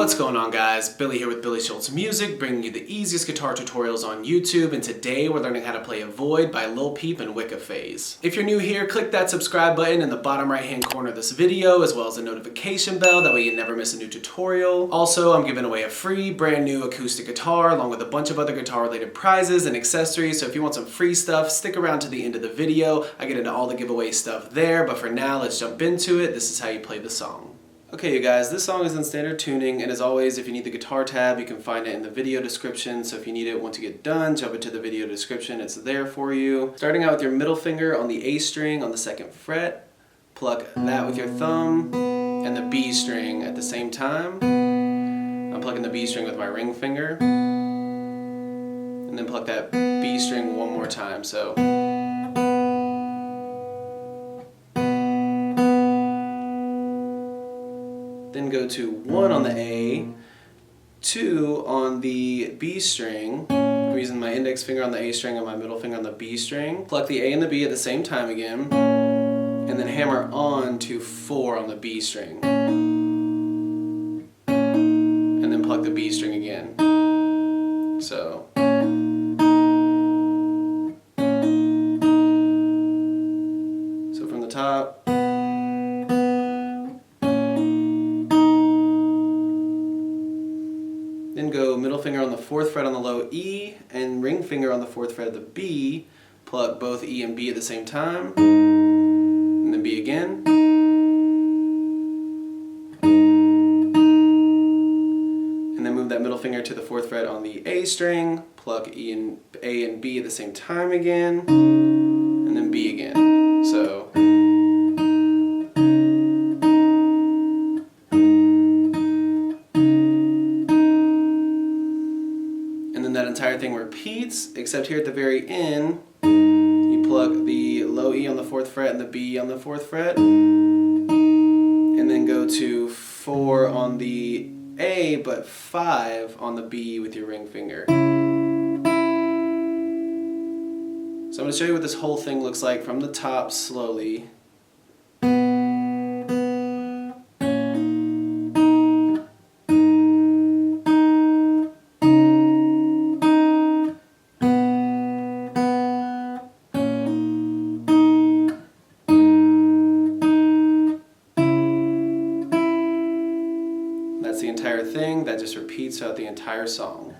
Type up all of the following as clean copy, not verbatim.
What's going on, guys? Billy here with Billy Schultz Music, bringing you the easiest guitar tutorials on YouTube, and today we're learning how to play Avoid by Lil Peep and Wicca phase. If you're new here, click that subscribe button in the bottom right hand corner of this video, as well as the notification bell, that way you never miss a new tutorial. Also, I'm giving away a free brand new acoustic guitar along with a bunch of other guitar related prizes and accessories, so if you want some free stuff, stick around to the end of the video. I get into all the giveaway stuff there, but for now, let's jump into it. This is how you play the song. Okay, you guys, this song is in standard tuning, and as always, if you need the guitar tab, you can find it in the video description. So if you need it once you get done, jump into the video description, it's there for you. Starting out with your middle finger on the A string on the 2nd fret, pluck that with your thumb, and the B string at the same time. I'm plucking the B string with my ring finger, and then pluck that B string one more time, so. Then go to 1 on the A, 2 on the B string. I'm using my index finger on the A string and my middle finger on the B string. Pluck the A and the B at the same time again, and then hammer on to 4 on the B string. And then pluck the B string again. So. So from the top. Then go middle finger on the 4th fret on the low E and ring finger on the 4th fret of the B. Pluck both E and B at the same time, and then B again. And then move that middle finger to the 4th fret on the A string, pluck A and B at the same time again, and then B again. So. That entire thing repeats, except here at the very end, you pluck the low E on the 4th fret and the B on the 4th fret, and then go to 4 on the A, but 5 on the B with your ring finger. So I'm going to show you what this whole thing looks like from the top slowly. That's the entire thing. That just repeats throughout the entire song.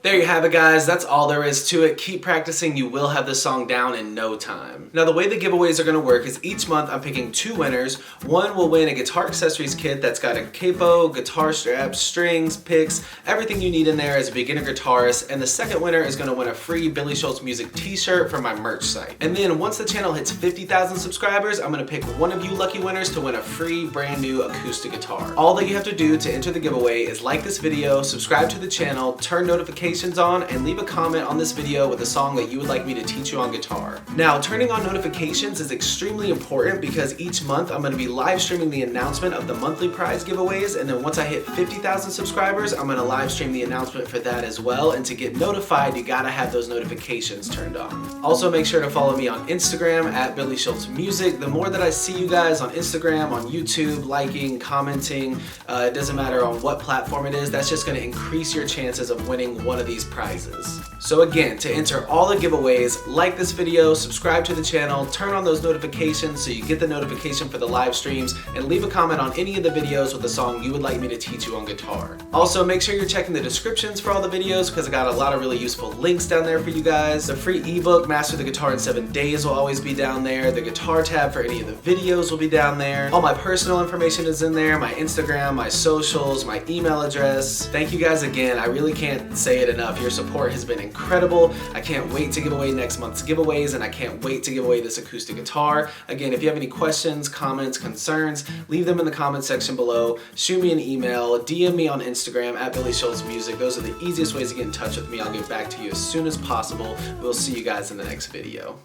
There you have it, guys. That's all there is to it. Keep practicing. You will have this song down in no time. Now, the way the giveaways are going to work is each month I'm picking 2 winners. One will win a guitar accessories kit that's got a capo, guitar straps, strings, picks, everything you need in there as a beginner guitarist. And the second winner is going to win a free Billy Schultz Music t-shirt from my merch site. And then once the channel hits 50,000 subscribers, I'm going to pick one of you lucky winners to win a free brand new acoustic guitar. All that you have to do to enter the giveaway is like this video, subscribe to the channel, turn notifications on, and leave a comment on this video with a song that you would like me to teach you on guitar. Now, turning on notifications is extremely important because each month I'm going to be live streaming the announcement of the monthly prize giveaways, and then once I hit 50,000 subscribers, I'm going to live stream the announcement for that as well. And to get notified, you gotta have those notifications turned on. Also, make sure to follow me on Instagram at Billy Schultz Music. The more that I see you guys on Instagram, on YouTube, liking, commenting, it doesn't matter on what platform it is, that's just going to increase your chances of winning one of these prizes. So again, to enter all the giveaways, like this video, subscribe to the channel, turn on those notifications so you get the notification for the live streams, and leave a comment on any of the videos with a song you would like me to teach you on guitar. Also, make sure you're checking the descriptions for all the videos because I got a lot of really useful links down there for you guys. The free ebook, Master the Guitar in 7 Days, will always be down there. The guitar tab for any of the videos will be down there. All my personal information is in there, my Instagram, my socials, my email address. Thank you guys again. I really can't say it enough. Your support has been incredible. I can't wait to give away next month's giveaways, and I can't wait to give away this acoustic guitar. Again, if you have any questions, comments, concerns, leave them in the comment section below. Shoot me an email, DM me on Instagram at billyshultzmusic. Those are the easiest ways to get in touch with me. I'll get back to you as soon as possible. We'll see you guys in the next video.